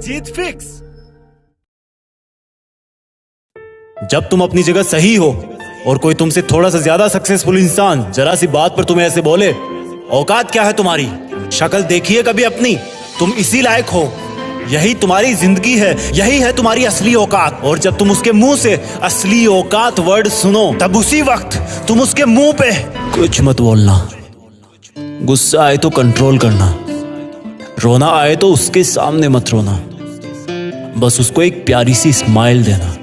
जीत fix. जब तुम अपनी जगह सही हो और कोई तुमसे थोड़ा सा ज्यादा सक्सेसफुल इंसान जरा सी बात पर तुम्हें ऐसे बोले, औकात क्या है तुम्हारी, शक्ल देखिए कभी अपनी, तुम इसी लायक हो, यही तुम्हारी जिंदगी है, यही है तुम्हारी असली औकात। और जब तुम उसके मुंह से असली औकात वर्ड सुनो, तब उसी वक्त तुम उसके मुंह पे कुछ मत बोलना, गुस्सा आए तो कंट्रोल करना, रोना आए तो उसके सामने मत रोना, बस उसको एक प्यारी सी स्माइल देना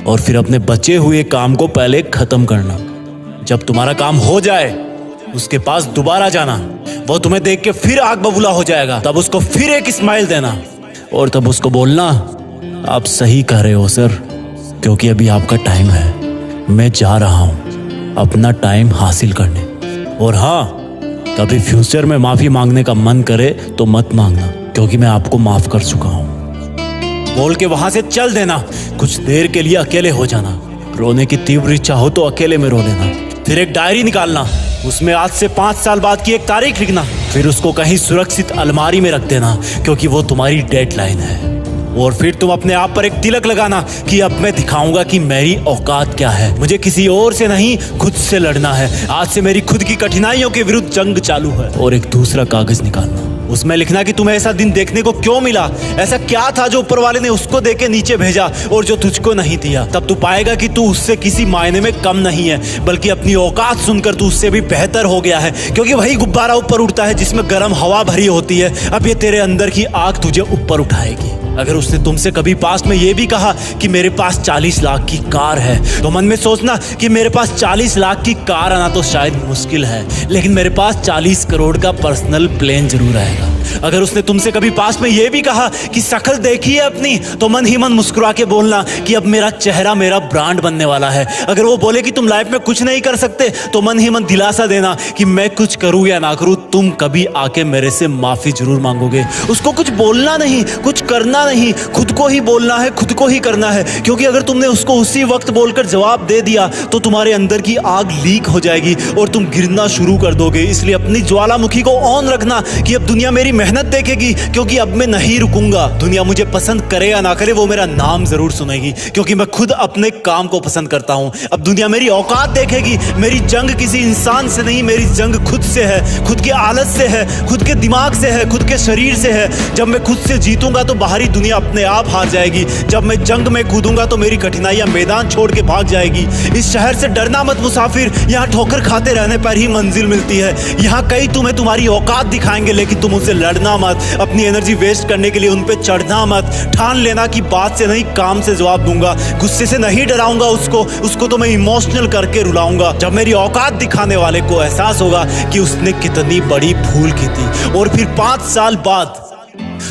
और फिर अपने बचे हुए काम को पहले खत्म करना। जब तुम्हारा काम हो जाए उसके पास दोबारा जाना, वो तुम्हें देख के फिर आग बबूला हो जाएगा, तब उसको फिर एक स्माइल देना और तब उसको बोलना, आप सही कह रहे हो सर, क्योंकि अभी आपका टाइम है, मैं जा रहा हूं अपना टाइम हासिल करने। और हाँ, कभी फ्यूचर में माफी मांगने का मन करे तो मत मांगना, क्योंकि मैं आपको माफ कर चुका हूं। बोल के वहां से चल देना, कुछ देर के लिए अकेले हो जाना, रोने की तीव्र इच्छा हो तो अकेले में रो लेना, फिर एक डायरी निकालना, उसमें आज से 5 साल बाद की एक तारीख लिखना, फिर उसको कहीं सुरक्षित अलमारी में रख देना, क्योंकि वो तुम्हारी डेडलाइन है। और फिर तुम अपने आप पर एक तिलक लगाना कि अब मैं दिखाऊंगा कि मेरी औकात क्या है, मुझे किसी और से नहीं खुद से लड़ना है, आज से मेरी खुद की कठिनाइयों के विरुद्ध जंग चालू है। और एक दूसरा कागज निकालना, उसमें लिखना कि तुम्हें ऐसा दिन देखने को क्यों मिला, ऐसा क्या था जो ऊपर वाले ने उसको देके नीचे भेजा और जो तुझको नहीं दिया। तब तू पाएगा कि तू उससे किसी मायने में कम नहीं है, बल्कि अपनी औकात सुनकर तू उससे भी बेहतर हो गया है, क्योंकि वही गुब्बारा ऊपर उड़ता है जिसमें गर्म हवा भरी होती है। अब ये तेरे अंदर की आग तुझे ऊपर उठाएगी। अगर उसने तुमसे कभी पास में ये भी कहा कि मेरे पास 40 लाख की कार है, तो मन में सोचना कि मेरे पास 40 लाख की कार आना तो शायद मुश्किल है, लेकिन मेरे पास 40 करोड़ का पर्सनल प्लेन जरूर आएगा। अगर उसने तुमसे कभी पास में ये भी कहा कि शक्ल देखी है अपनी, तो मन ही मन मुस्कुरा के बोलना कि अब मेरा चेहरा मेरा ब्रांड बनने वाला है। अगर वो बोले कि तुम लाइफ में कुछ नहीं कर सकते, तो मन ही मन दिलासा देना कि मैं कुछ करूं या ना करूं, तुम कभी आके मेरे से माफी जरूर मांगोगे। उसको कुछ बोलना नहीं, कुछ करना नहीं, खुद को ही बोलना है, खुद को ही करना है, क्योंकि अगर तुमने उसको उसी वक्त बोलकर जवाब दे दिया तो तुम्हारे अंदर की आग लीक हो जाएगी और तुम गिरना शुरू कर दोगे। इसलिए अपनी ज्वालामुखी को ऑन रखना कि अब दुनिया मेरी मेहनत देखेगी, क्योंकि अब मैं नहीं रुकूंगा। दुनिया मुझे पसंद करे या ना करे, वो मेरा नाम जरूर सुनेगी, क्योंकि मैं खुद अपने काम को पसंद करता हूं। अब दुनिया मेरी औकात देखेगी। मेरी जंग किसी इंसान से नहीं, मेरी जंग खुद से है, खुद की आदत से है, खुद के दिमाग से है, खुद के शरीर से है। जब मैं खुद से जीतूंगा तो बाहरी दुनिया अपने आप हार जाएगी। जब मैं जंग में कूदूंगा तो मेरी कठिनाइयां मैदान छोड़ के भाग जाएगी। इस शहर से डरना मत मुसाफिर, यहाँ ठोकर खाते रहने पर ही मंजिल मिलती है। यहाँ कई तुम्हें तुम्हारी औकात दिखाएंगे, लेकिन तुम उनसे लड़ना मत, अपनी एनर्जी वेस्ट करने के लिए उन पे चढ़ना मत। ठान लेना कि बात से नहीं काम से जवाब दूंगा, गुस्से से नहीं डराऊंगा उसको तो मैं इमोशनल करके रुलाऊंगा। जब मेरी औकात दिखाने वाले को एहसास होगा कि उसने कितनी बड़ी भूल की थी, और फिर 5 साल बाद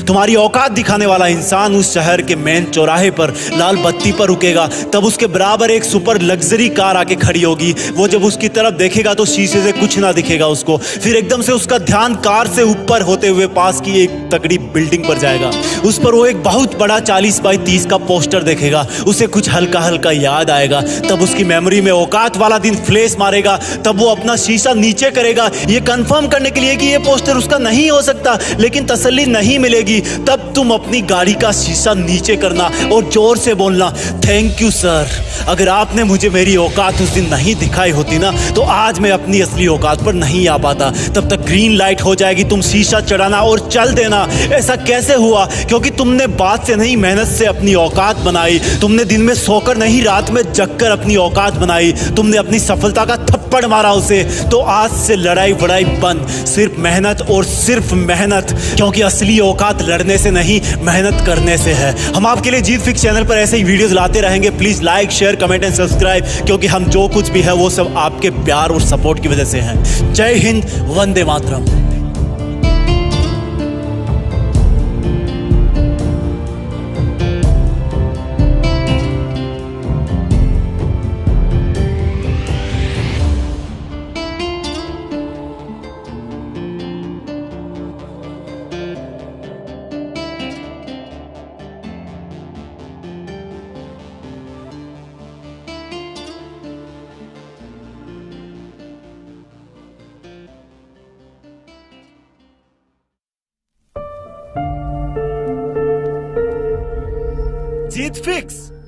तुम्हारी औकात दिखाने वाला इंसान उस शहर के मेन चौराहे पर लाल बत्ती पर रुकेगा, तब उसके बराबर एक सुपर लग्जरी कार आके खड़ी होगी। वो जब उसकी तरफ देखेगा तो शीशे से कुछ ना दिखेगा उसको। फिर एकदम से उसका ध्यान कार से ऊपर होते हुए पास की एक तगड़ी बिल्डिंग पर जाएगा। उस पर वो एक बहुत बड़ा 40 बाई 30 का पोस्टर देखेगा। उसे कुछ हल्का हल्का याद आएगा। तब उसकी मेमोरी में औकात वाला दिन फ्लैश मारेगा। तब वो अपना शीशा नीचे करेगा, ये कंफर्म करने के लिए कि ये पोस्टर उसका नहीं हो सकता, लेकिन तसल्ली नहीं मिलेगी। तब तुम अपनी गाड़ी का शीशा नीचे करना और जोर से बोलना, थैंक यू सर, अगर आपने मुझे मेरी औकात उस दिन नहीं दिखाई होती ना, तो आज मैं अपनी असली औकात पर नहीं आ पाता। तब तक ग्रीन लाइट हो जाएगी, तुम शीशा चढ़ाना और चल देना। ऐसा कैसे हुआ? क्योंकि तुमने बात से नहीं मेहनत से अपनी औकात बनाई। तुमने दिन में सोकर नहीं रात में जगकर अपनी औकात बनाई। तुमने अपनी सफलता का थप्पड़ मारा उसे। तो आज से लड़ाई वड़ाई बंद, सिर्फ मेहनत और सिर्फ मेहनत, क्योंकि असली औकात लड़ने से नहीं मेहनत करने से है। हम आपके लिए जीत फिक्स चैनल पर ऐसे ही वीडियोस लाते रहेंगे। Please like share comment and subscribe, क्योंकि हम जो कुछ भी है वो सब आपके प्यार और सपोर्ट की वजह से है। जय हिंद, वंदे मातरम। जीत फिक्स।